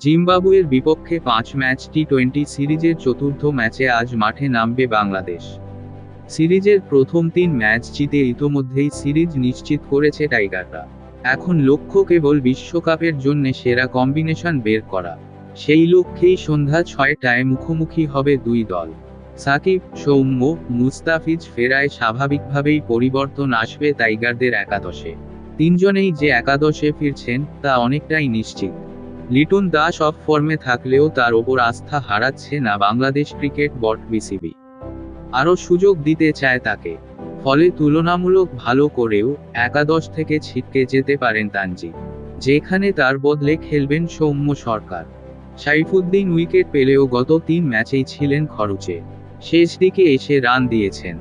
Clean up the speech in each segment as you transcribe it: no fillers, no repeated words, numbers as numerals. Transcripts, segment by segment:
জিম্বাবুয়ের বিপক্ষে 5 ম্যাচ টি-20 সিরিজের চতুর্থ ম্যাচে আজ মাঠে নামবে বাংলাদেশ। সিরিজের প্রথম 3 ম্যাচ জিতে ইতোমধ্যেই সিরিজ নিশ্চিত করেছে টাইগাররা। এখন লক্ষ্য কেবল বিশ্বকাপের জন্য সেরা কম্বিনেশন বের করা। সেই লক্ষ্যেই সন্ধ্যা 6টায় মুখোমুখি হবে দুই দল। সাকিব, সৌম্য, মুস্তাফিজ ফেরায় স্বাভাবিকভাবেই পরিবর্তন আসবে টাইগারদের একাদশে। তিনজনেই যে একাদশে ফিরছেন তা অনেকটাই নিশ্চিত। লিটন দাস অফ ফর্মে থাকলেও তার ওপর আস্থা হারাচ্ছে না বাংলাদেশ ক্রিকেট বোর্ড বিসিবি। আরও সুযোগ দিতে চায় তাকে। ফলে তুলনামূলক ভালো করেও একাদশ থেকে ছিটকে যেতে পারেন তানজিদ, যেখানে তার বদলে খেলবেন সৌম্য সরকার। সাইফুদ্দিন উইকেট পেলেও গত 3 ম্যাচেই ছিলেন খরুচে। শেষ দিকে এসে রান দিয়েছেন,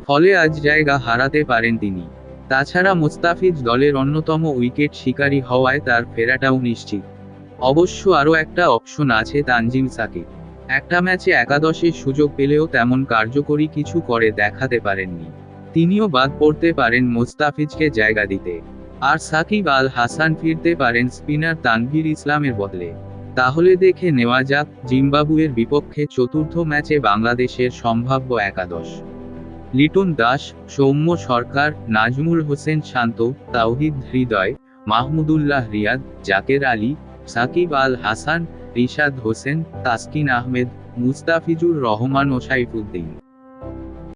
ফলে আজ জায়গা হারাতে পারেন তিনি। তাছাড়া মুস্তাফিজ দলের অন্যতম উইকেট শিকারী হওয়ায় তার ফেরাটাও নিশ্চিত। অবশ্য আরও একটা অপশন আছে তানজিম সাকিব। একটা ম্যাচে একাদশে সুযোগ পেলেও তেমন কার্যকরী কিছু করে দেখাতে পারেননি। তিনিও বাদ পড়তে পারেন মুস্তাফিজকে জায়গা দিতে। আর সাকিব আল হাসান ফিরতে পারেন স্পিনার তানভীর ইসলামের বদলে। তাহলে দেখে নেওয়া যাক জিম্বাবুয়ের বিপক্ষে চতুর্থ ম্যাচে বাংলাদেশের সম্ভাব্য একাদশ। লিটন দাস, সৌম্য সরকার, নাজমুল হোসেন শান্ত, তাওহিদ হৃদয়, মাহমুদুল্লাহ রিয়াদ, জাকের আলী, সাকিব আল হাসান, রিশাদ হোসেন, তাসকিন আহমেদ, মুস্তাফিজুর রহমান ও সাইফুদ্দিন।